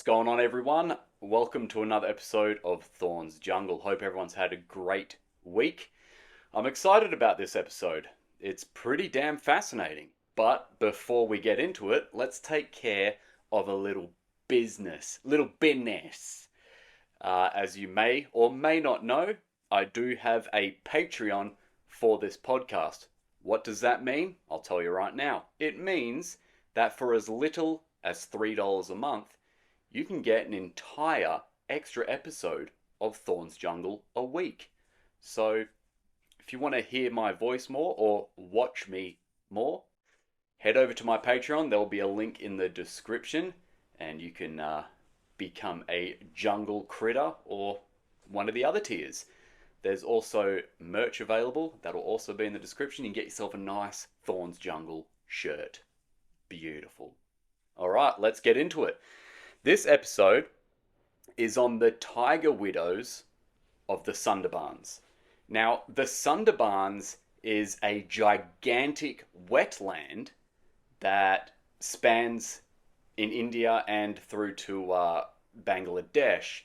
going on, everyone? Welcome to another episode of Thorn's Jungle. Hope everyone's had a great week. I'm excited about this episode. It's pretty damn fascinating. But before we get into it, let's take care of a little business. As you may or may not know, I do have a Patreon for this podcast. What does that mean? I'll tell you right now. It means that for as little as $3 a month, you can get an entire extra episode of Thorn's Jungle a week. So if you want to hear my voice more or watch me more, head over to my Patreon. There will be a link in the description and you can become a jungle critter or one of the other tiers. There's also merch available. That'll also be in the description. You can get yourself a nice Thorn's Jungle shirt. Beautiful. All right, let's get into it. This episode is on the tiger widows of the Sundarbans. Now, the Sundarbans is a gigantic wetland that spans in India and through to Bangladesh.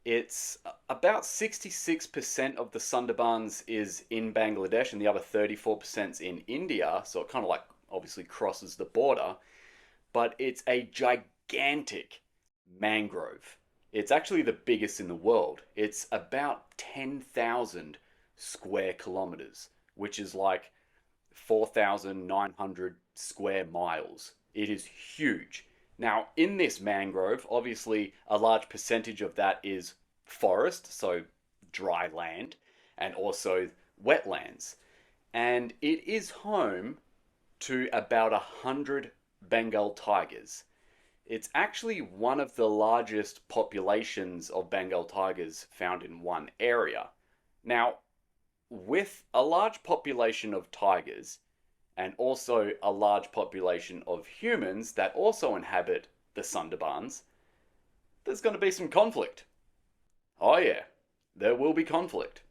It's about 66% of the Sundarbans is in Bangladesh and the other 34% is in India. So it kind of like obviously crosses the border. But it's a gigantic mangrove. It's actually the biggest in the world. It's about 10,000 square kilometers, which is like 4,900 square miles. It is huge. Now, in this mangrove, obviously a large percentage of that is forest, so dry land, and also wetlands. And it is home to about 100 Bengal tigers. It's actually one of the largest populations of Bengal tigers found in one area. Now, with a large population of tigers and also a large population of humans that also inhabit the Sundarbans, there's going to be some conflict. Oh yeah, there will be conflict.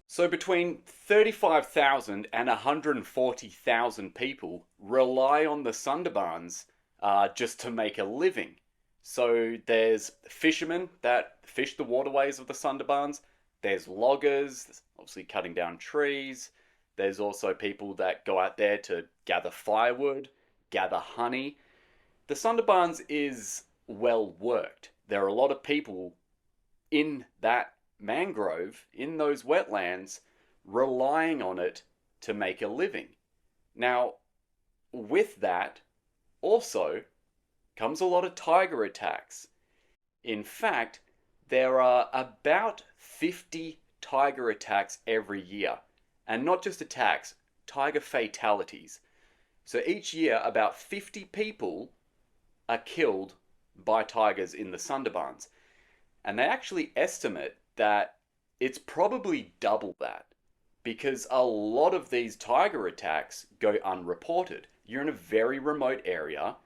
So between 35,000 and 140,000 people rely on the Sundarbans just to make a living. So there's fishermen that fish the waterways of the Sundarbans. There's loggers, obviously cutting down trees. There's also people that go out there to gather firewood, gather honey. The Sundarbans is well worked. There are a lot of people in that mangrove, in those wetlands, relying on it to make a living. Now, with that also comes a lot of tiger attacks. In fact, there are about 50 tiger attacks every year. And not just attacks, tiger fatalities. So each year, about 50 people are killed by tigers in the Sundarbans. And they actually estimate that it's probably double that because a lot of these tiger attacks go unreported. You're in a very remote area.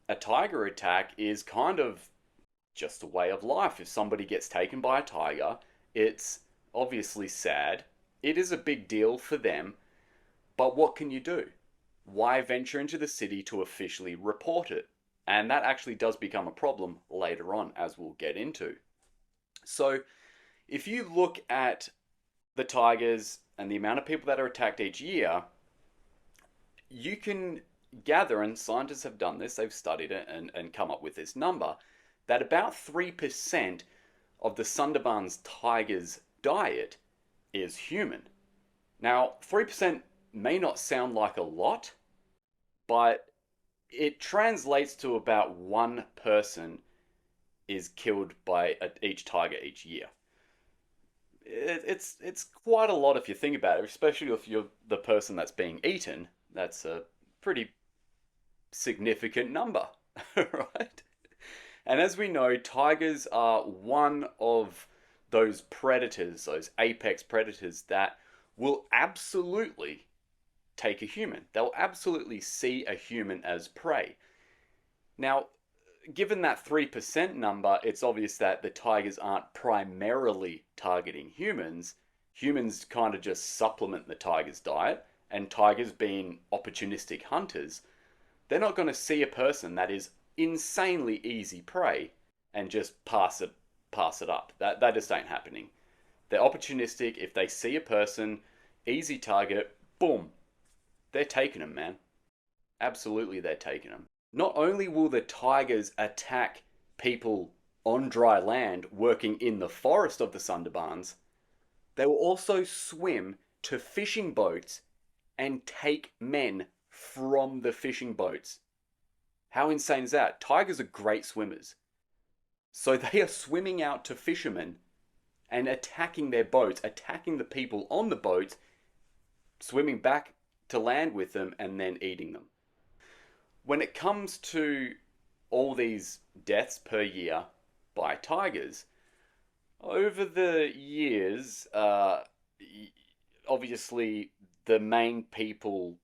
A tiger attack is kind of just a way of life. If somebody gets taken by a tiger, it's obviously sad. It is a big deal for them. But what can you do? Why venture into the city to officially report it? And that actually does become a problem later on, as we'll get into. So if you look at the tigers and the amount of people that are attacked each year, you can gather, and scientists have done this, they've studied it and come up with this number, that about 3% of the Sundarbans tigers' diet is human. Now, 3% may not sound like a lot, but it translates to about one person is killed by each tiger each year. It's quite a lot if you think about it, especially if you're the person that's being eaten. That's a pretty significant number, right? And as we know, tigers are one of those predators, those apex predators that will absolutely take a human. They'll absolutely see a human as prey. Now, given that 3% number, it's obvious that the tigers aren't primarily targeting humans. Humans kind of just supplement the tiger's diet, and tigers being opportunistic hunters, they're not going to see a person that is insanely easy prey and just pass it up. That just ain't happening. They're opportunistic. If they see a person, easy target, boom, they're taking them, man. Absolutely, they're taking them. Not only will the tigers attack people on dry land working in the forest of the Sundarbans, they will also swim to fishing boats and take men from the fishing boats. How insane is that? Tigers are great swimmers. So they are swimming out to fishermen and attacking their boats, attacking the people on the boats, swimming back to land with them, and then eating them. When it comes to all these deaths per year by tigers, over the years, obviously the main people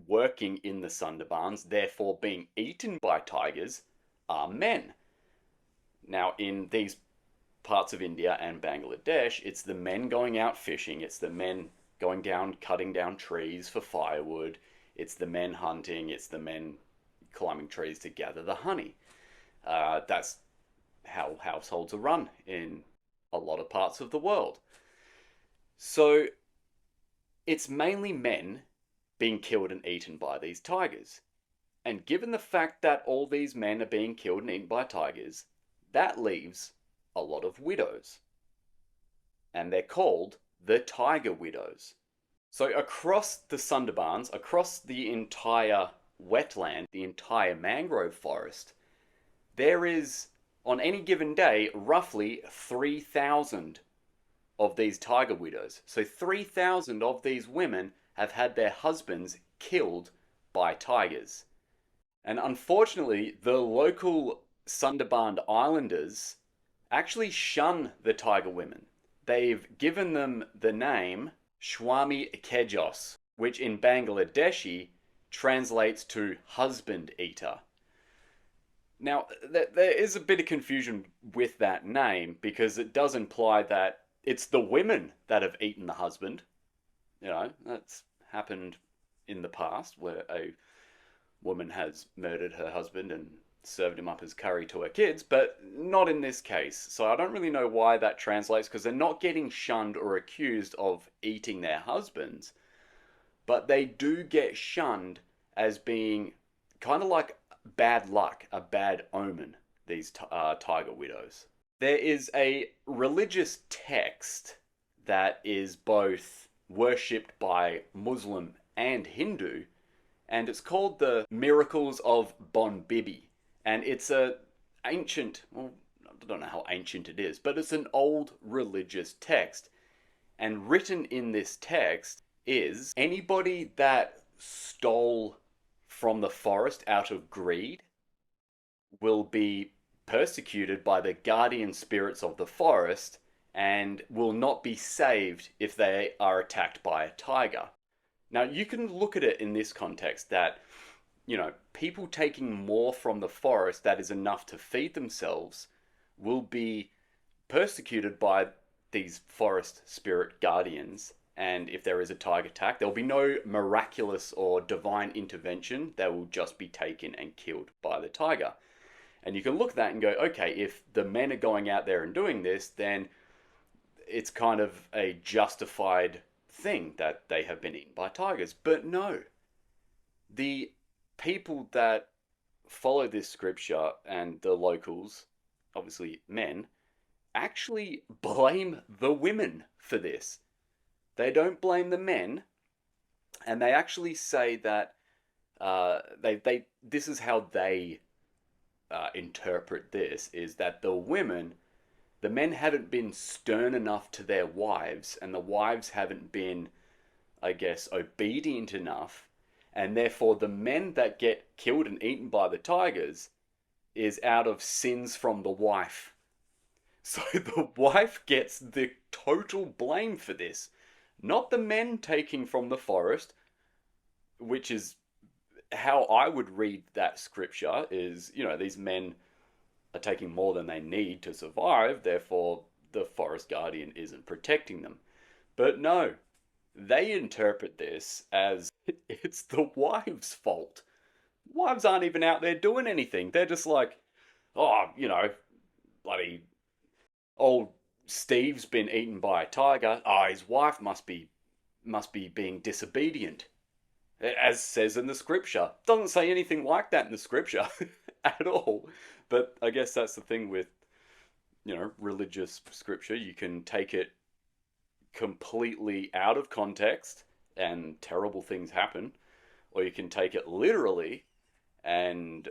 working in the Sundarbans, therefore being eaten by tigers, are men. Now, in these parts of India and Bangladesh, it's the men going out fishing, it's the men going down, cutting down trees for firewood, it's the men hunting, it's the men climbing trees to gather the honey. That's how households are run in a lot of parts of the world. So it's mainly men being killed and eaten by these tigers. And given the fact that all these men are being killed and eaten by tigers, that leaves a lot of widows. And they're called the tiger widows. So across the Sundarbans, across the entire wetland, the entire mangrove forest, there is, on any given day, roughly 3,000 of these tiger widows. So 3,000 of these women have had their husbands killed by tigers. And unfortunately, the local Sundarban Islanders actually shun the tiger women. They've given them the name Swami Kejos, which in Bangladeshi translates to husband eater. Now, there is a bit of confusion with that name because it does imply that it's the women that have eaten the husband. You know, that's happened in the past where a woman has murdered her husband and served him up as curry to her kids, but not in this case. So I don't really know why that translates, because they're not getting shunned or accused of eating their husbands, but they do get shunned as being kind of like bad luck, a bad omen, these tiger widows. There is a religious text that is both worshipped by Muslim and Hindu, and it's called the Miracles of Bon Bibi. And it's a ancient, well, I don't know how ancient it is, but it's an old religious text. And written in this text is anybody that stole from the forest out of greed will be persecuted by the guardian spirits of the forest and will not be saved if they are attacked by a tiger. Now, you can look at it in this context that, you know, people taking more from the forest that is enough to feed themselves will be persecuted by these forest spirit guardians. And if there is a tiger attack, there'll be no miraculous or divine intervention. They will just be taken and killed by the tiger. And you can look at that and go, okay, if the men are going out there and doing this, then it's kind of a justified thing that they have been eaten by tigers. But no, the people that follow this scripture and the locals, obviously men, actually blame the women for this. They don't blame the men, and they actually say that this is how they interpret this, is that the men haven't been stern enough to their wives, and the wives haven't been, I guess, obedient enough, and therefore the men that get killed and eaten by the tigers is out of sins from the wife. So the wife gets the total blame for this, not the men taking from the forest, which is how I would read that scripture is, you know, these men are taking more than they need to survive, therefore the forest guardian isn't protecting them. But no, they interpret this as it's the wife's fault Wives aren't even out there doing anything. They're just like, oh, bloody old Steve's been eaten by a tiger. Oh, his wife must be being disobedient, as says in the scripture. Doesn't say anything like that in the scripture at all. But I guess that's the thing with, religious scripture. You can take it completely out of context and terrible things happen, or you can take it literally and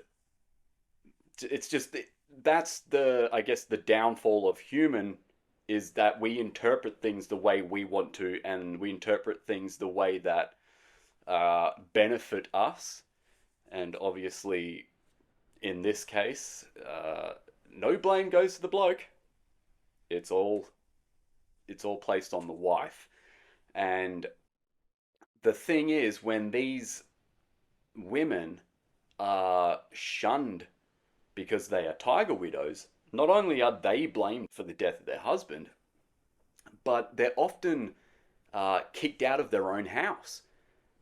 it's just that's the I guess the downfall of human is that we interpret things the way we want to, and we interpret things the way that benefit us. And obviously, in this case, no blame goes to the bloke. It's all it's all placed on the wife. And the thing is, when these women are shunned because they are tiger widows, not only are they blamed for the death of their husband, but they're often kicked out of their own house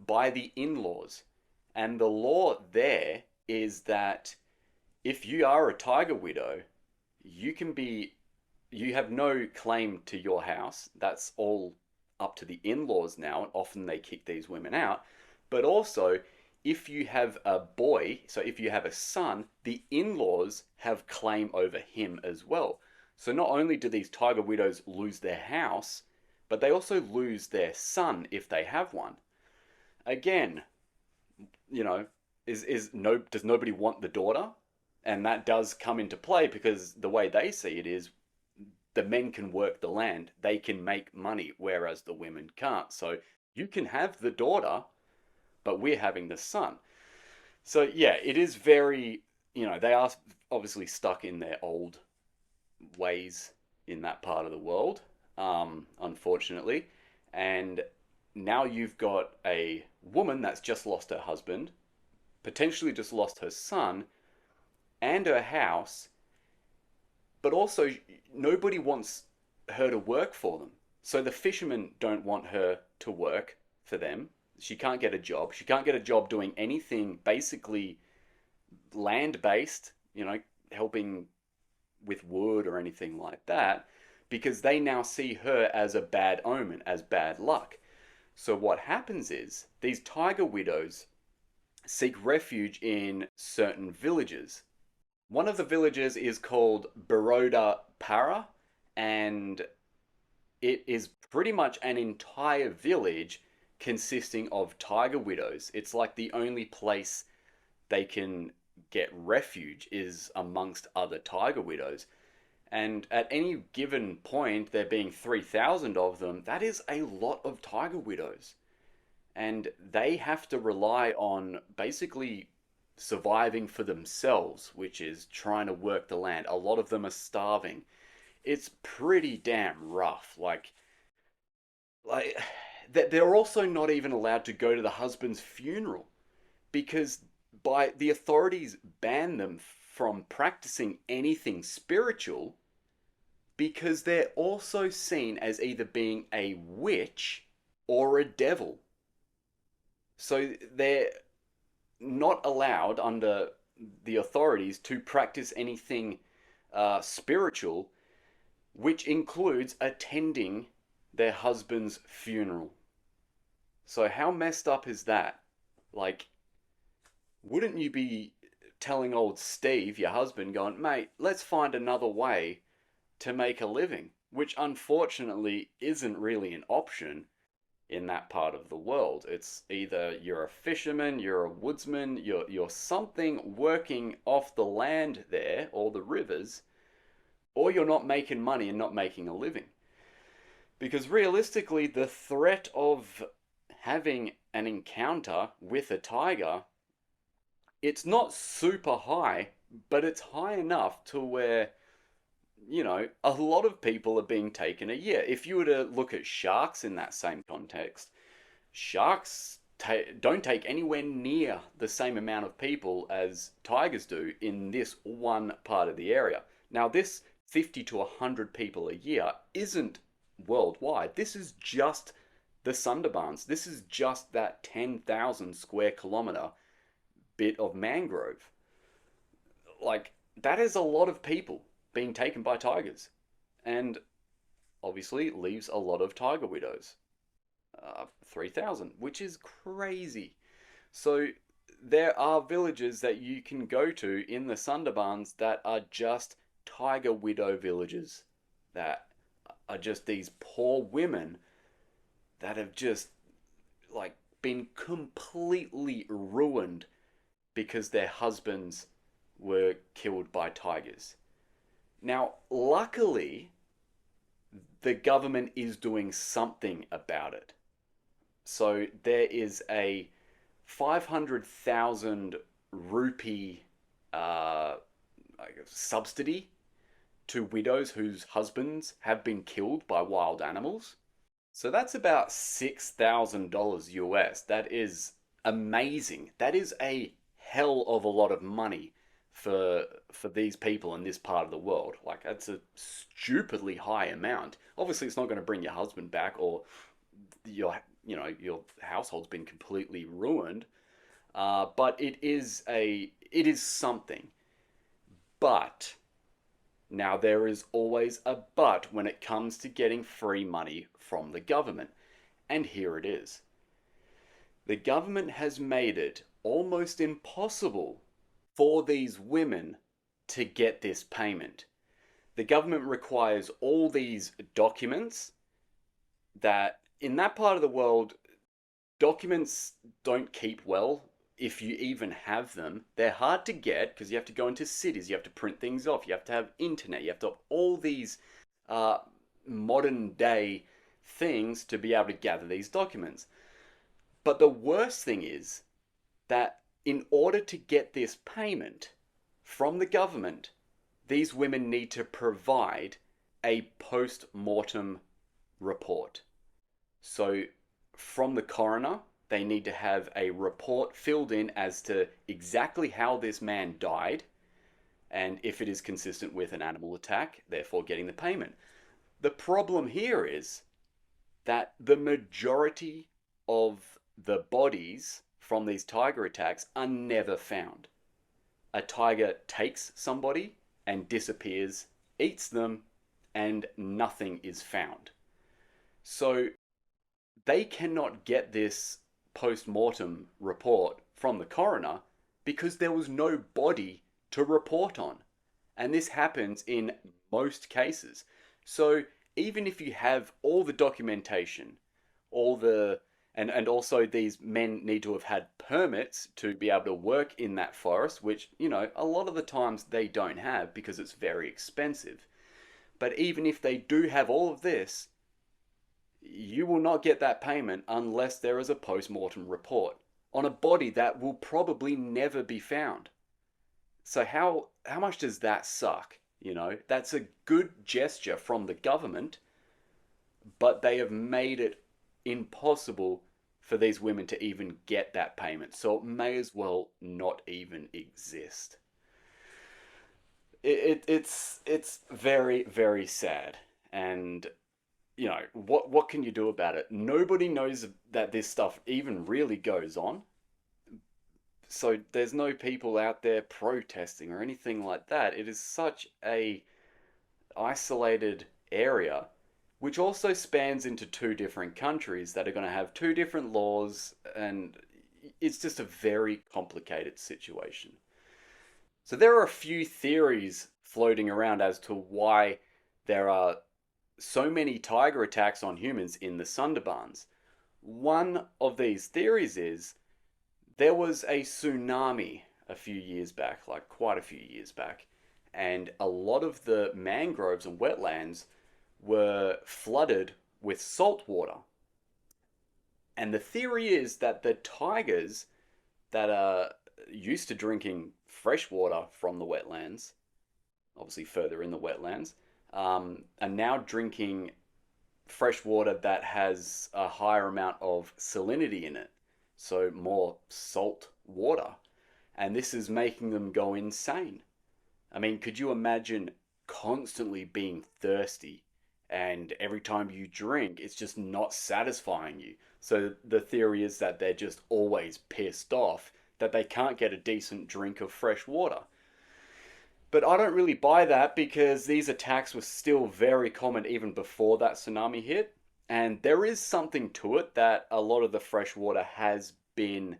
by the in laws. And the law there is that if you are a tiger widow, you can be, you have no claim to your house. That's all up to the in laws now, and often they kick these women out. But also, if you have a boy, so if you have a son, the in laws have claim over him as well. So not only do these tiger widows lose their house, but they also lose their son if they have one. Again, you know, is no does nobody want the daughter? And that does come into play because the way they see it is the men can work the land, they can make money, whereas the women can't. So you can have the daughter, but we're having the son. So yeah, it is very, they are obviously stuck in their old ways in that part of the world, unfortunately. And now you've got a woman that's just lost her husband, potentially just lost her son and her house, but also nobody wants her to work for them. So the fishermen don't want her to work for them. She can't get a job. She can't get a job doing anything basically land based, helping with wood or anything like that, because they now see her as a bad omen, as bad luck. So what happens is these tiger widows seek refuge in certain villages. One of the villages is called Baroda Para, and it is pretty much an entire village consisting of tiger widows. It's like the only place they can get refuge is amongst other tiger widows. And at any given point, there being 3,000 of them, that is a lot of tiger widows. And they have to rely on basically surviving for themselves, which is trying to work the land. A lot of them are starving. It's pretty damn rough. Like they're also not even allowed to go to the husband's funeral because by the authorities ban them from practicing anything spiritual because they're also seen as either being a witch or a devil. So they're not allowed under the authorities to practice anything spiritual, which includes attending their husband's funeral. So, how messed up is that? Like, wouldn't you be telling old Steve, your husband, going, mate, let's find another way to make a living? Which unfortunately isn't really an option in that part of the world. It's either you're a fisherman, you're a woodsman, you're something working off the land there or the rivers, or you're not making money and not making a living. Because realistically, the threat of having an encounter with a tiger, it's not super high, but it's high enough to where, a lot of people are being taken a year. If you were to look at sharks in that same context, sharks don't take anywhere near the same amount of people as tigers do in this one part of the area. Now, this 50 to 100 people a year isn't worldwide. This is just the Sundarbans. This is just that 10,000 square kilometer bit of mangrove. Like, that is a lot of people being taken by tigers. And obviously leaves a lot of tiger widows. 3,000, which is crazy. So there are villages that you can go to in the Sundarbans that are just tiger widow villages, that are just these poor women that have just like been completely ruined because their husbands were killed by tigers. Now, luckily, the government is doing something about it. So there is a 500,000 rupee uh, subsidy to widows whose husbands have been killed by wild animals. So that's about $6,000 US. That is amazing. That is a hell of a lot of money for these people in this part of the world. Like, that's a stupidly high amount. Obviously, it's not going to bring your husband back, or your household's been completely ruined. But it is something. But now there is always a but when it comes to getting free money from the government. And here it is. The government has made it almost impossible for these women to get this payment. The government requires all these documents that in that part of the world, documents don't keep well if you even have them. They're hard to get because you have to go into cities, you have to print things off, you have to have internet, you have to have all these uh, modern day things to be able to gather these documents. But the worst thing is that in order to get this payment from the government, these women need to provide a post-mortem report. So from the coroner, they need to have a report filled in as to exactly how this man died and if it is consistent with an animal attack, therefore getting the payment. The problem here is that the majority of the bodies from these tiger attacks are never found. A tiger takes somebody and disappears, eats them, and nothing is found. So they cannot get this post-mortem report from the coroner because there was no body to report on. And this happens in most cases. So even if you have all the documentation, all the and also these men need to have had permits to be able to work in that forest, which, a lot of the times they don't have because it's very expensive. But even if they do have all of this, you will not get that payment unless there is a post-mortem report on a body that will probably never be found. So how much does that suck? That's a good gesture from the government, but they have made it impossible for these women to even get that payment. So it may as well not even exist. It's very, very sad. And what can you do about it? Nobody knows that this stuff even really goes on. So there's no people out there protesting or anything like that. It is such a isolated area, which also spans into two different countries that are going to have two different laws, and it's just a very complicated situation. So there are a few theories floating around as to why there are so many tiger attacks on humans in the Sundarbans. One of these theories is there was a tsunami a few years back, like quite a few years back, and a lot of the mangroves and wetlands were flooded with salt water. And the theory is that the tigers that are used to drinking fresh water from the wetlands, obviously further in the wetlands, are now drinking fresh water that has a higher amount of salinity in it, so more salt water. And this is making them go insane. I mean, could you imagine constantly being thirsty and every time you drink, it's just not satisfying you? So the theory is that they're just always pissed off that they can't get a decent drink of fresh water. But I don't really buy that because these attacks were still very common even before that tsunami hit. And there is something to it that a lot of the fresh water has been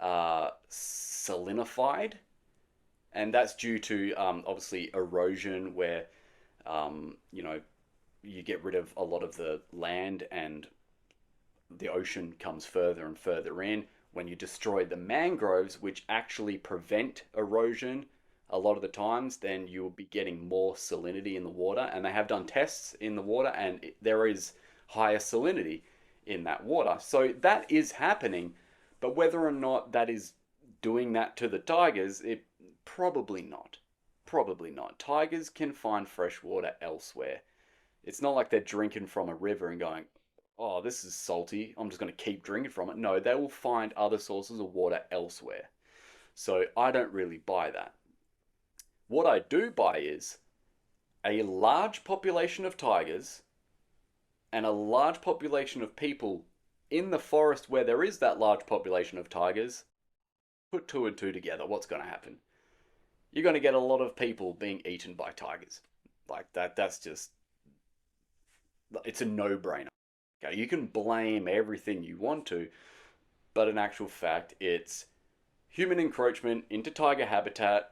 salinified. And that's due to obviously erosion, where you know, you get rid of a lot of the land and the ocean comes further and further in. When you destroy the mangroves, which actually prevent erosion a lot of the times, then you'll be getting more salinity in the water. And they have done tests in the water, and there is higher salinity in that water. So that is happening, but whether or not that is doing that to the tigers, it probably not. Probably not. Tigers can find fresh water elsewhere. It's not like they're drinking from a river and going, oh, this is salty, I'm just going to keep drinking from it. No, they will find other sources of water elsewhere. So I don't really buy that. What I do buy is a large population of tigers and a large population of people in the forest where there is that large population of tigers. Put two and two together, what's going to happen? You're going to get a lot of people being eaten by tigers. Like that's just, it's a no-brainer. Okay, you can blame everything you want to, but in actual fact, it's human encroachment into tiger habitat.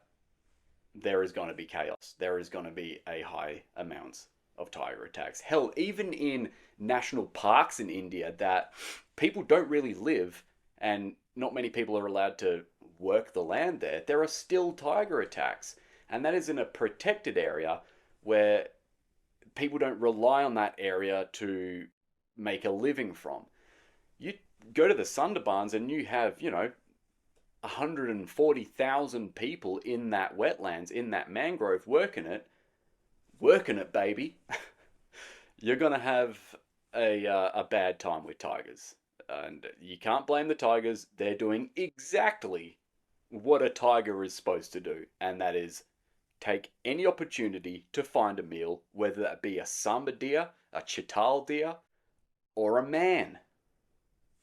There is going to be chaos. There is going to be a high amounts of tiger attacks. Hell, even in national parks in India that people don't really live and not many people are allowed to work the land there, there are still tiger attacks. And that is in a protected area where people don't rely on that area to make a living from. You go to the Sundarbans and you have, 140,000 people in that wetlands, in that mangrove, working it, baby. You're gonna have a bad time with tigers, and you can't blame the tigers. They're doing exactly what a tiger is supposed to do, and that is take any opportunity to find a meal, whether that be a samba deer, a chital deer, or a man.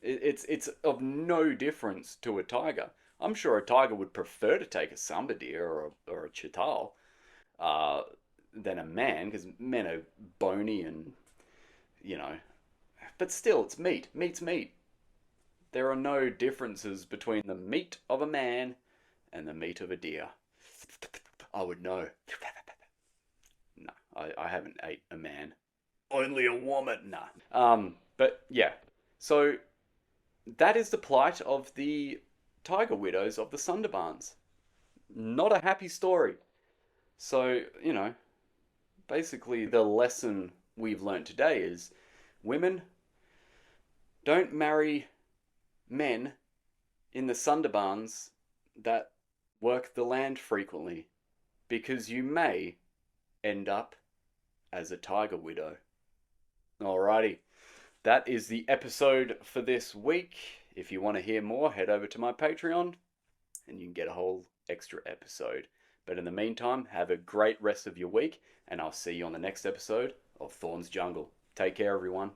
It's of no difference to a tiger. I'm sure a tiger would prefer to take a samba deer or a chital uh, than a man, because men are bony and, you know. But still, it's meat. Meat's meat. There are no differences between the meat of a man and the meat of a deer. I would know. No, I haven't ate a man. Only a woman. Nah. But yeah. So that is the plight of the tiger widows of the Sundarbans. Not a happy story. So, basically the lesson we've learned today is women, don't marry men in the Sundarbans that work the land frequently, because you may end up as a tiger widow. Alrighty, that is the episode for this week. If you want to hear more, head over to my Patreon and you can get a whole extra episode. But in the meantime, have a great rest of your week, and I'll see you on the next episode of Thorn's Jungle. Take care, everyone.